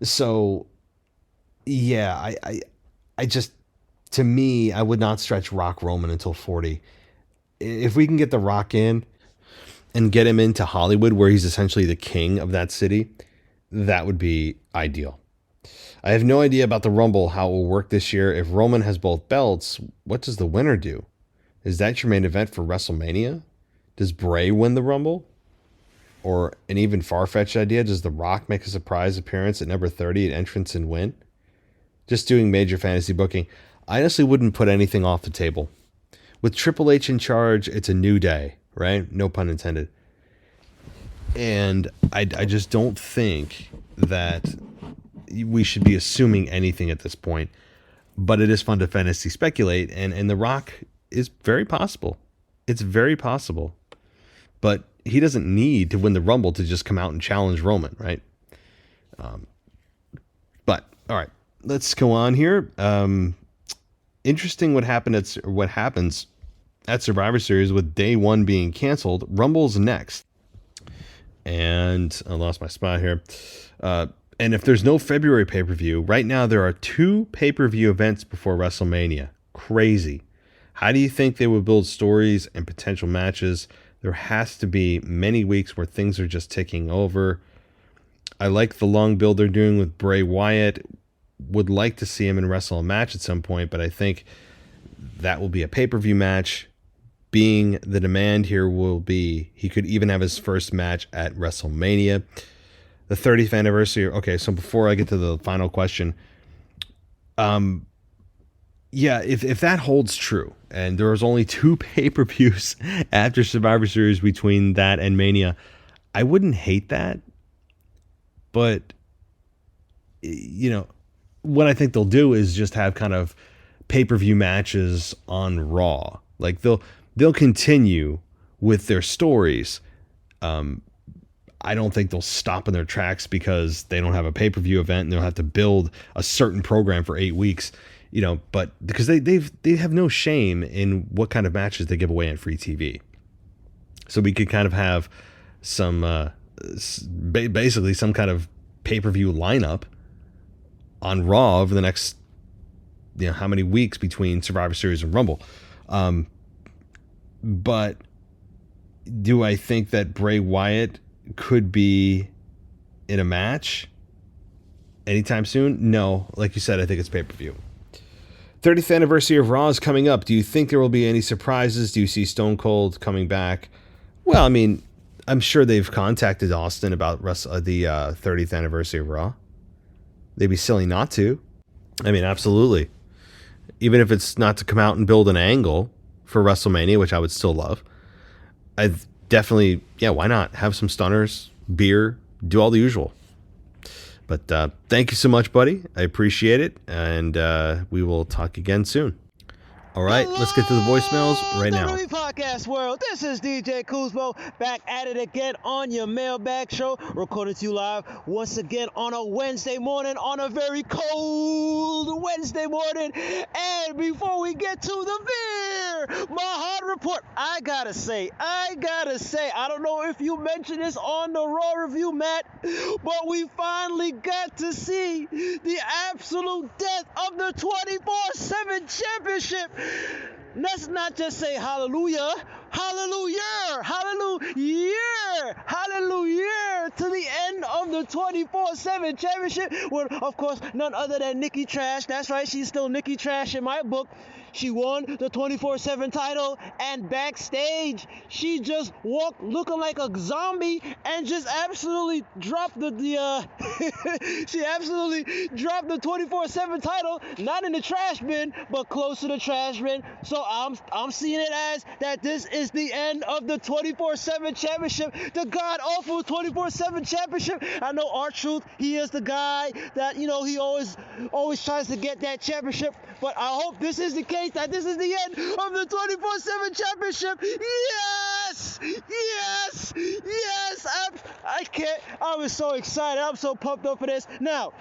So, yeah, I just, to me, I would not stretch Rock Roman until 40. If we can get The Rock in and get him into Hollywood, where he's essentially the king of that city, that would be ideal. I have no idea about the Rumble, how it will work this year. If Roman has both belts, what does the winner do? Is that your main event for WrestleMania? Does Bray win the Rumble? Or an even far-fetched idea, does The Rock make a surprise appearance at number 30 at entrance and win? Just doing major fantasy booking. I honestly wouldn't put anything off the table. With Triple H in charge, it's a new day, right? No pun intended. And I just don't think that we should be assuming anything at this point. But it is fun to fantasy speculate, and The Rock is very possible. It's very possible. But he doesn't need to win the Rumble to just come out and challenge Roman, right? But All right, let's go on here. Interesting what happens at Survivor Series with day one being canceled. Rumble's next. And I lost my spot here. And if there's no February pay-per-view, right now there are 2 pay-per-view events before WrestleMania. Crazy. How do you think they would build stories and potential matches? There has to be many weeks where things are just ticking over. I like the long build they're doing with Bray Wyatt. Would like to see him in wrestle a match at some point, but I think that will be a pay-per-view match. Being the demand here will be, he could even have his first match at WrestleMania. The 30th anniversary. Okay, so before I get to the final question, if that holds true, and there was only 2 pay-per-views after Survivor Series between that and Mania, I wouldn't hate that. But, what I think they'll do is just have kind of pay-per-view matches on Raw. Like they'll continue with their stories. I don't think they'll stop in their tracks because they don't have a pay-per-view event and they'll have to build a certain program for 8 weeks, but because they have no shame in what kind of matches they give away on free TV. So we could kind of have some, basically some kind of pay-per-view lineup on Raw over the next, how many weeks between Survivor Series and Rumble. But do I think that Bray Wyatt could be in a match anytime soon? No. Like you said, I think it's pay-per-view. 30th anniversary of Raw is coming up. Do you think there will be any surprises? Do you see Stone Cold coming back? Well, I mean, I'm sure they've contacted Austin about the 30th anniversary of Raw. They'd be silly not to. I mean, absolutely. Even if it's not to come out and build an angle for WrestleMania, which I would still love. I'd definitely, why not? Have some stunners, beer, do all the usual. But thank you so much, buddy. I appreciate it. And we will talk again soon. All right, let's get to the voicemails right now. WWE Podcast World, this is DJ Kuzmo back at it again on your Mailbag show, recorded to you live once again on a Wednesday morning, on a very cold Wednesday morning. And before we get to the beer, my hard report, I gotta say, I don't know if you mentioned this on the Raw review, Matt, but we finally got to see the absolute death of the 24/7 championship. Let's not just say hallelujah, hallelujah, hallelujah, hallelujah to the end of the 24/7 championship with, of course, none other than Nikki Trash. That's right, she's still Nikki Trash in my book. She won the 24/7 title, and backstage, she just walked looking like a zombie and just absolutely dropped she absolutely dropped the 24/7 title, not in the trash bin, but close to the trash bin. So I'm seeing it as that this is the end of the 24/7 championship, the god awful 24/7 championship. I know R-Truth, he is the guy that, he always tries to get that championship, but I hope this is the case, that this is the end of the 24/7 championship. Yes! Yes! Yes! I can't. I was so excited. I'm so pumped up for this. Now,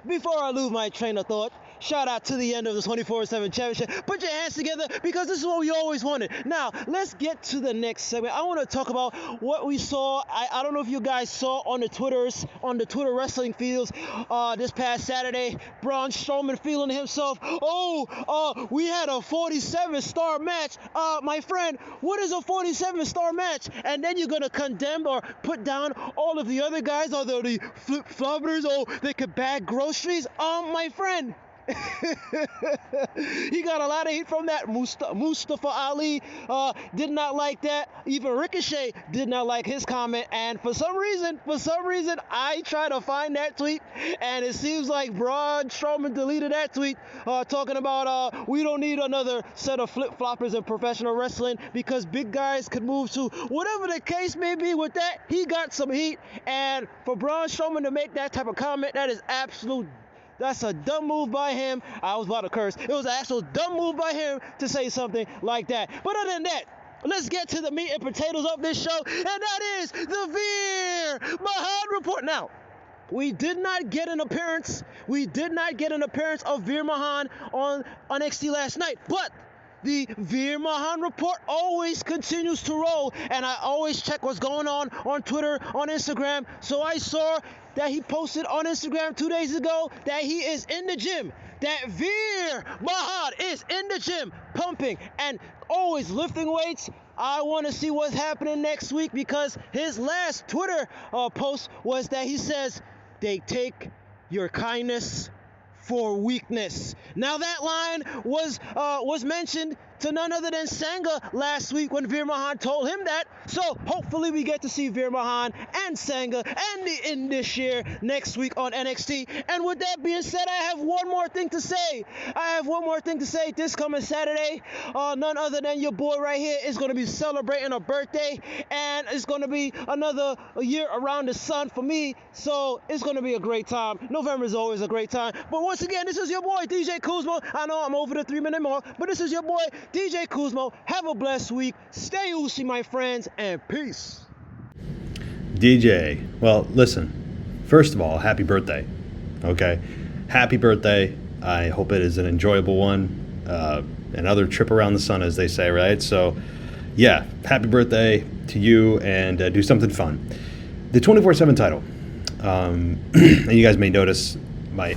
before I lose my train of thought, shout out to the end of the 24/7 championship. Put your hands together because this is what we always wanted. Now, let's get to the next segment. I want to talk about what we saw. I don't know if you guys saw on the Twitter wrestling fields this past Saturday. Braun Strowman feeling himself. We had a 47-star match. My friend, what is a 47-star match? And then you're going to condemn or put down all of the other guys, although the flip-floppers, they could bag groceries. My friend, he got a lot of heat from that. Mustafa Ali did not like that. Even Ricochet did not like his comment. And for some reason, I tried to find that tweet, and it seems like Braun Strowman deleted that tweet, talking about we don't need another set of flip-floppers in professional wrestling because big guys could move too. Whatever the case may be with that, he got some heat. And for Braun Strowman to make that type of comment, that's a dumb move by him. I was about to curse. It was an actual dumb move by him to say something like that. But other than that, let's get to the meat and potatoes of this show, and that is the Veer Mahad Report. Now, we did not get an appearance. We did not get an appearance of Veer Mahaan on NXT last night, but the Veer Mahaan report always continues to roll, and I always check what's going on Twitter, on Instagram. So I saw that he posted on Instagram 2 days ago that he is in the gym, that Veer Mahaan is in the gym pumping and always lifting weights. I want to see what's happening next week, because his last Twitter post was that he says they take your kindness for weakness. Now that line was mentioned to none other than Sangha last week when Veer Mahaan told him that. So hopefully we get to see Veer Mahaan and Sangha and the Indus Sher next week on NXT. And with that being said, I have one more thing to say. This coming Saturday, none other than your boy right here is going to be celebrating a birthday, and it's going to be another year around the sun for me. So it's going to be a great time. November is always a great time. But once again, this is your boy DJ Kuzmo. I know I'm over the 3-minute mark, but this is your boy DJ Kuzmo. Have a blessed week. Stay Uzi, my friends, and peace. DJ, well, listen. First of all, happy birthday. Okay? Happy birthday. I hope it is an enjoyable one. Another trip around the sun, as they say, right? So, yeah, happy birthday to you, and do something fun. The 24/7 title. And you guys may notice my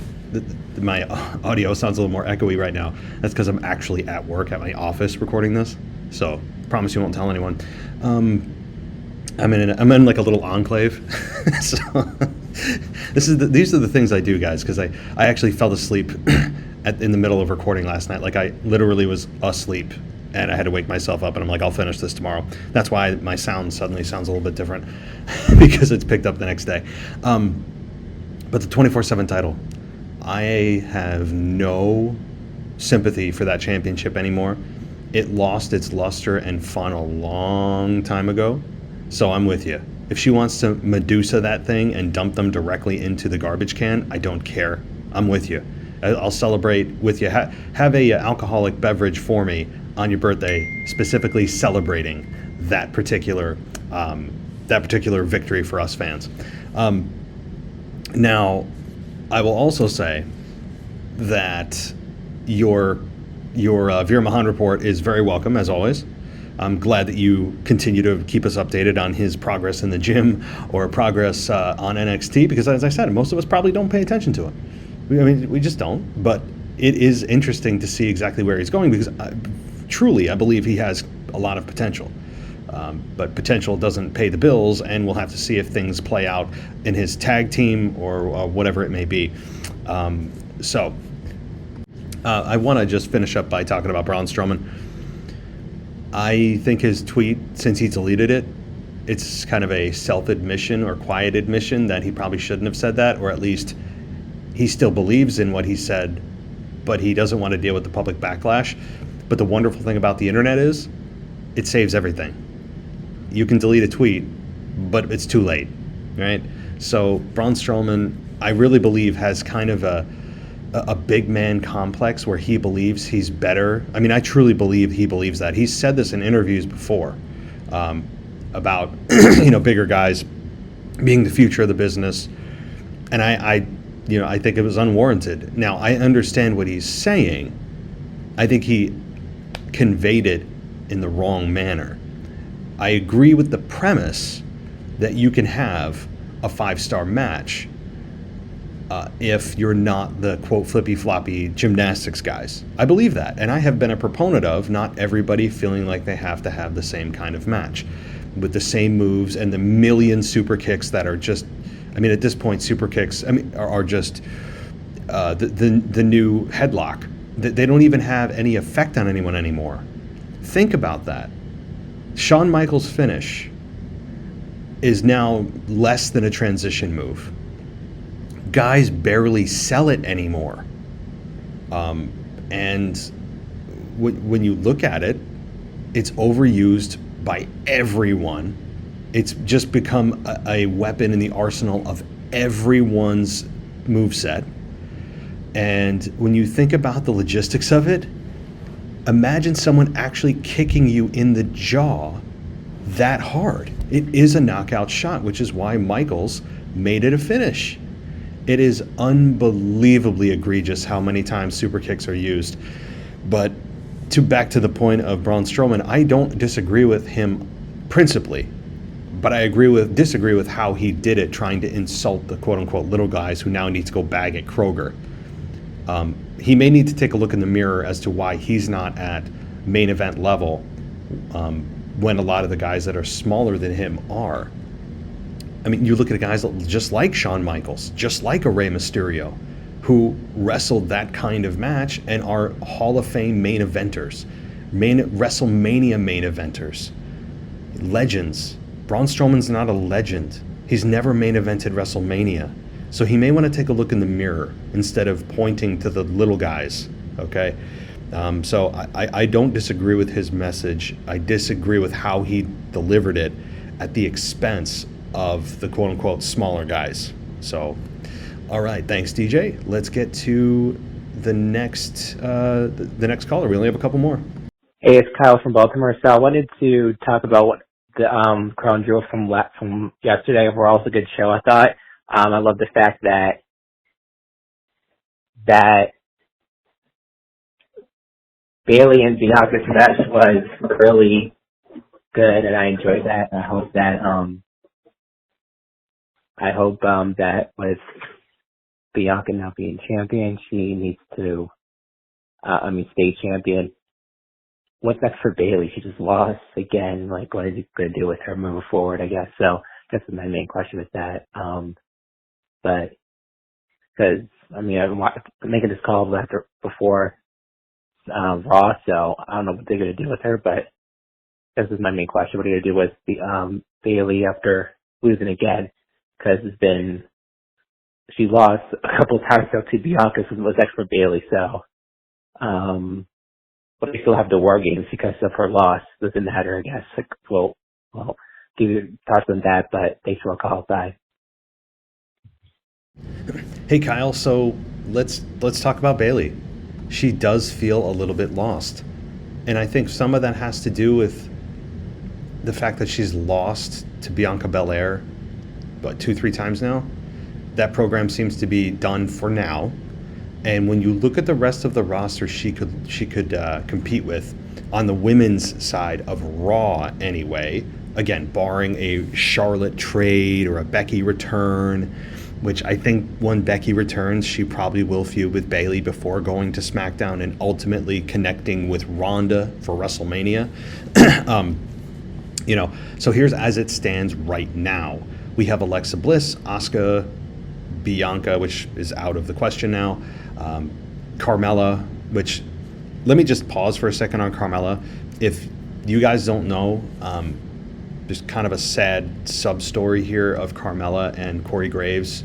audio sounds a little more echoey right now. That's because I'm actually at work at my office recording this. So, promise you won't tell anyone. I'm in like a little enclave. So these are the things I do, guys, because I actually fell asleep in the middle of recording last night. Like, I literally was asleep, and I had to wake myself up, and I'm like, I'll finish this tomorrow. That's why my sound suddenly sounds a little bit different, because it's picked up the next day. But the 24/7 title, I have no sympathy for that championship anymore. It lost its luster and fun a long time ago, so I'm with you. If she wants to Medusa that thing and dump them directly into the garbage can, I don't care. I'm with you. I'll celebrate with you. Have a alcoholic beverage for me on your birthday, specifically celebrating that particular victory for us fans. Now, I will also say that your Veer Mahaan report is very welcome, as always. I'm glad that you continue to keep us updated on his progress in the gym or progress on NXT, because, as I said, most of us probably don't pay attention to him. We just don't. But it is interesting to see exactly where he's going, because truly, I believe he has a lot of potential. But potential doesn't pay the bills, and we'll have to see if things play out in his tag team or whatever it may be. I want to just finish up by talking about Braun Strowman. I think his tweet, since he deleted it, it's kind of a self-admission or quiet admission that he probably shouldn't have said that, or at least he still believes in what he said, but he doesn't want to deal with the public backlash. But the wonderful thing about the internet is it saves everything. You can delete a tweet, but it's too late, right? So Braun Strowman, I really believe, has kind of a big man complex where he believes he's better. I mean, I truly believe he believes that. He's said this in interviews before about bigger guys being the future of the business, and I think it was unwarranted. Now, I understand what he's saying. I think he conveyed it in the wrong manner. I agree with the premise that you can have a 5-star match if you're not the, quote, flippy-floppy gymnastics guys. I believe that, and I have been a proponent of not everybody feeling like they have to have the same kind of match with the same moves and the million super kicks that are just, at this point, super kicks are just the new headlock. They don't even have any effect on anyone anymore. Think about that. Shawn Michaels' finish is now less than a transition move. Guys barely sell it anymore. And when you look at it, it's overused by everyone. It's just become a weapon in the arsenal of everyone's moveset. And when you think about the logistics of it, imagine someone actually kicking you in the jaw that hard. It is a knockout shot, which is why Michaels made it a finish. It is unbelievably egregious how many times super kicks are used. But back to the point of Braun Strowman, I don't disagree with him principally, but I disagree with how he did it, trying to insult the quote unquote little guys who now need to go bag at Kroger. He may need to take a look in the mirror as to why he's not at main event level when a lot of the guys that are smaller than him are. I mean, you look at guys just like Shawn Michaels, just like a Rey Mysterio, who wrestled that kind of match and are Hall of Fame main eventers, WrestleMania main eventers, legends. Braun Strowman's not a legend. He's never main evented WrestleMania. So he may want to take a look in the mirror instead of pointing to the little guys, okay? So I don't disagree with his message. I disagree with how he delivered it at the expense of the quote-unquote smaller guys. So, all right, thanks, DJ. Let's get to the next caller. We only have a couple more. Hey, it's Kyle from Baltimore. So I wanted to talk about what the crown jewel from yesterday. Overall, it's a good show, I thought. I love the fact that Bailey and Bianca's match was really good, and I enjoyed that. I hope that with Bianca now being champion, she needs to, stay champion. What's next for Bailey? She just lost again. Like, what is he going to do with her moving forward, I guess? So that's my main question with that. But, because, I'm making this call before Raw, so I don't know what they're going to do with her, but this is my main question. What are you going to do with the Bailey after losing again? Because she lost a couple of times now to Bianca, so what's next for Bailey? So, but they still have the War Games because of her loss. Doesn't matter, I guess. Well, give your thoughts on that, but thanks for a call. Bye. Hey, Kyle. So let's talk about Bailey. She does feel a little bit lost, and I think some of that has to do with the fact that she's lost to Bianca Belair, 2-3 times now. That program seems to be done for now. And when you look at the rest of the roster she could compete with on the women's side of Raw anyway, again, barring a Charlotte trade or a Becky return, which I think when Becky returns, she probably will feud with Bailey before going to SmackDown and ultimately connecting with Ronda for WrestleMania. So here's as it stands right now. We have Alexa Bliss, Asuka, Bianca, which is out of the question now, Carmella, which, let me just pause for a second on Carmella. If you guys don't know, there's kind of a sad sub-story here of Carmella and Corey Graves.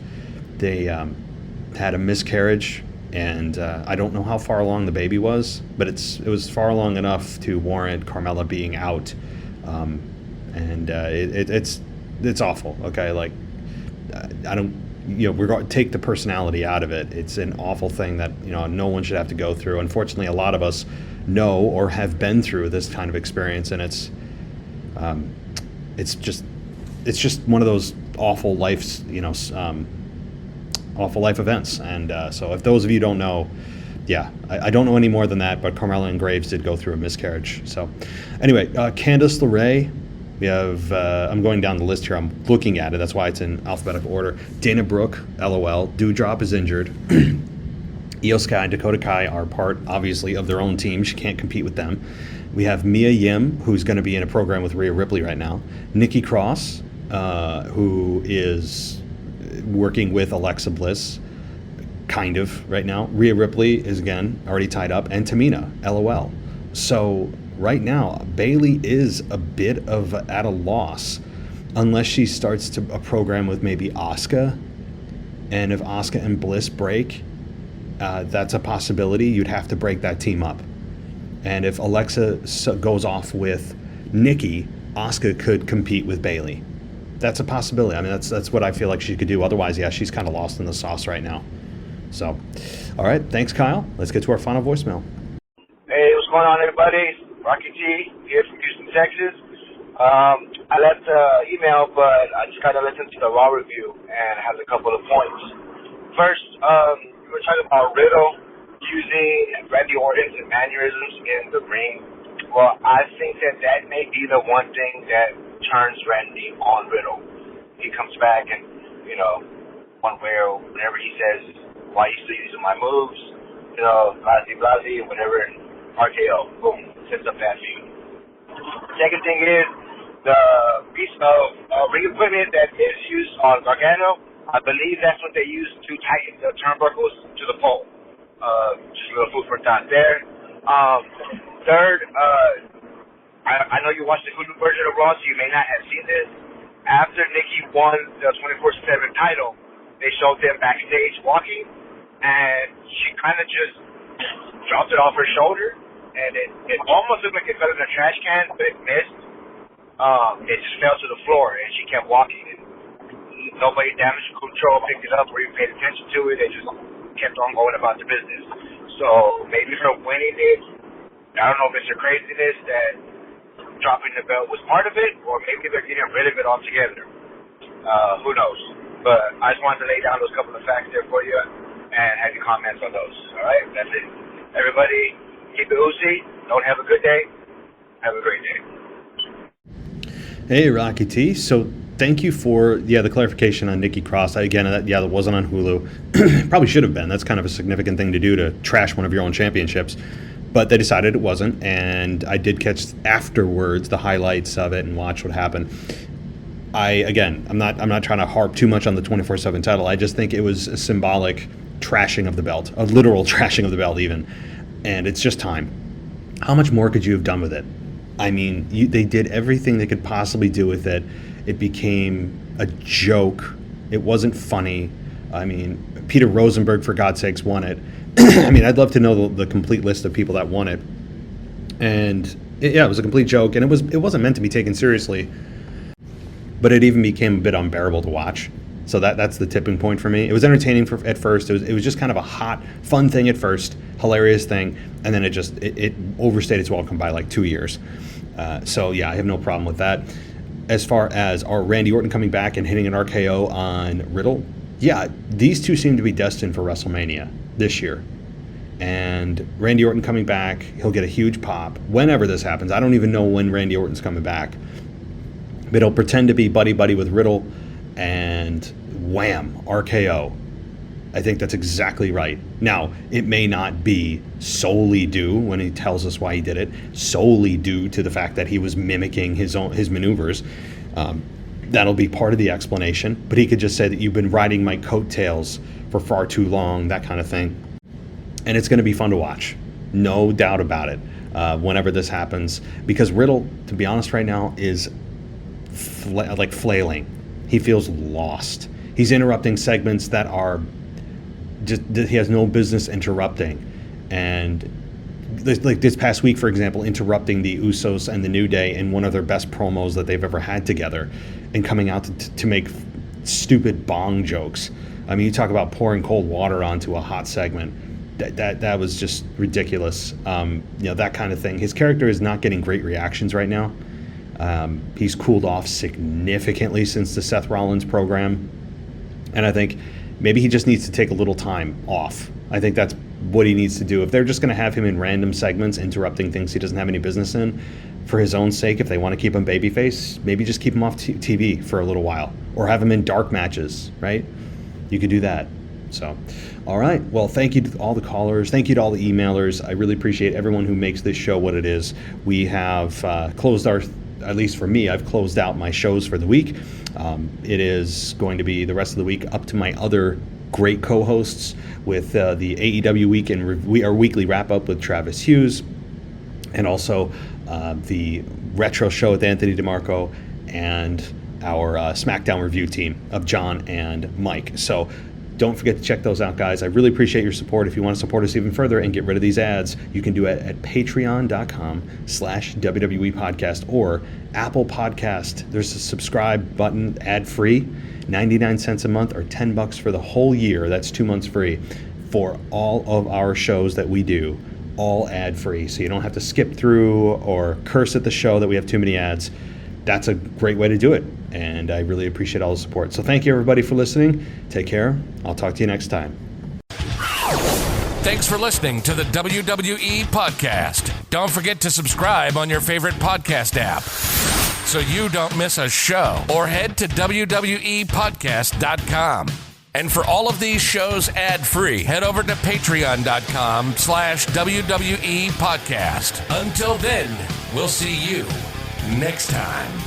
They had a miscarriage, and I don't know how far along the baby was, but it was far along enough to warrant Carmella being out, and it's awful. Okay, like I don't. We're going to take the personality out of it. It's an awful thing that no one should have to go through. Unfortunately, a lot of us know or have been through this kind of experience, and it's just one of those awful life events. And so, if those of you don't know, I don't know any more than that. But Carmella and Graves did go through a miscarriage. So, anyway, Candice LeRae. We have, I'm going down the list here. I'm looking at it. That's why it's in alphabetical order. Dana Brooke, LOL. Doudrop is injured. Io Sky and Dakota Kai are part, obviously, of their own team. She can't compete with them. We have Mia Yim, who's going to be in a program with Rhea Ripley right now. Nikki Cross, who is working with Alexa Bliss, kind of, right now. Rhea Ripley is, again, already tied up. And Tamina, LOL. So right now, Bailey is a bit at a loss unless she starts a program with maybe Asuka. And if Asuka and Bliss break, that's a possibility. You'd have to break that team up. And if Alexa goes off with Nikki, Asuka could compete with Bailey. That's a possibility. I mean, that's what I feel like she could do. Otherwise, she's kind of lost in the sauce right now. So, all right. Thanks, Kyle. Let's get to our final voicemail. Hey, what's going on, everybody? Rocky G here from Houston, Texas. I left email, but I just kind of listened to the Raw review and has a couple of points. first, we were talking about Riddle using Randy Orton's mannerisms in the ring. Well, I think that may be the one thing that turns Randy on Riddle. He comes back and, one way or whenever he says, why you still using my moves, blase, whatever, RKO, boom, sets up that feud. Second thing is the piece of ring equipment that is used on Gargano. I believe that's what they use to tighten the turnbuckles to the pole. Just a little food for thought there. Third, I know you watched the Hulu version of Raw, so you may not have seen this. After Nikki won the 24/7 title, they showed them backstage walking, and she kind of just dropped it off her shoulder, and it almost looked like it fell in a trash can, but it missed. It just fell to the floor, and she kept walking, and nobody damaged control, picked it up, or even paid attention to it. They just kept on going about the business. So maybe her winning it, I don't know if it's her craziness that dropping the belt was part of it, or maybe they're getting rid of it altogether. Who knows? But I just wanted to lay down those couple of facts there for you and have your comments on those. All right? That's it. Everybody, keep it oozy. Don't have a good day. Have a great day. Hey, Rocky T. So thank you for the clarification on Nikki Cross. That wasn't on Hulu. Probably should have been. That's kind of a significant thing to do, to trash one of your own championships. But they decided it wasn't, and I did catch afterwards the highlights of it and watch what happened. I'm not trying to harp too much on the 24/7 title. I just think it was a symbolic trashing of the belt, a literal trashing of the belt even, and it's just time. How much more could you have done with it? I mean, they did everything they could possibly do with it. It became a joke. It wasn't funny. I mean, Peter Rosenberg, for God's sakes, won it. I mean, I'd love to know the complete list of people that won it. And it was a complete joke, and it wasn't meant to be taken seriously. But it even became a bit unbearable to watch. So that's the tipping point for me. It was entertaining at first. It was just kind of a hot, fun thing at first, hilarious thing, and then it overstayed its welcome by like 2 years. So I have no problem with that. As far as our Randy Orton coming back and hitting an RKO on Riddle, these two seem to be destined for WrestleMania this year. And Randy Orton coming back, he'll get a huge pop whenever this happens. I don't even know when Randy Orton's coming back. But he'll pretend to be buddy-buddy with Riddle, and wham, RKO. I think that's exactly right. Now, it may not be solely due, when he tells us why he did it, solely due to the fact that he was mimicking his maneuvers. That'll be part of the explanation. But he could just say that you've been riding my coattails for far too long, that kind of thing. And it's going to be fun to watch. No doubt about it, whenever this happens. Because Riddle, to be honest right now, is flailing. He feels lost. He's interrupting segments that are he has no business interrupting. And like this past week, for example, interrupting the Usos and the New Day in one of their best promos that they've ever had together, and coming out to make stupid bong jokes. I mean, you talk about pouring cold water onto a hot segment. That was just ridiculous. That kind of thing. His character is not getting great reactions right now. He's cooled off significantly since the Seth Rollins program. And I think maybe he just needs to take a little time off. I think that's what he needs to do. If they're just going to have him in random segments interrupting things he doesn't have any business in, for his own sake, if they want to keep him babyface, maybe just keep him off TV for a little while. Or have him in dark matches, right? You could do that. So, all right. Well, thank you to all the callers. Thank you to all the emailers. I really appreciate everyone who makes this show what it is. We have closed at least for me, I've closed out my shows for the week. It is going to be the rest of the week up to my other great co-hosts with the AEW Week and our weekly wrap-up with Travis Hughes, and also the Retro Show with Anthony DeMarco, and our SmackDown review team of John and Mike. So don't forget to check those out, guys. I really appreciate your support. If you want to support us even further and get rid of these ads, you can do it at patreon.com/WWE Podcast or Apple Podcast. There's a subscribe button, ad-free, 99 cents a month or $10 for the whole year. That's 2 months free for all of our shows that we do, all ad-free. So you don't have to skip through or curse at the show that we have too many ads. That's a great way to do it. and I really appreciate all the support. So thank you, everybody, for listening. Take care. I'll talk to you next time. Thanks for listening to the WWE Podcast. Don't forget to subscribe on your favorite podcast app so you don't miss a show, or head to WWEpodcast.com. And for all of these shows ad-free, head over to patreon.com/WWE Podcast. Until then, we'll see you next time.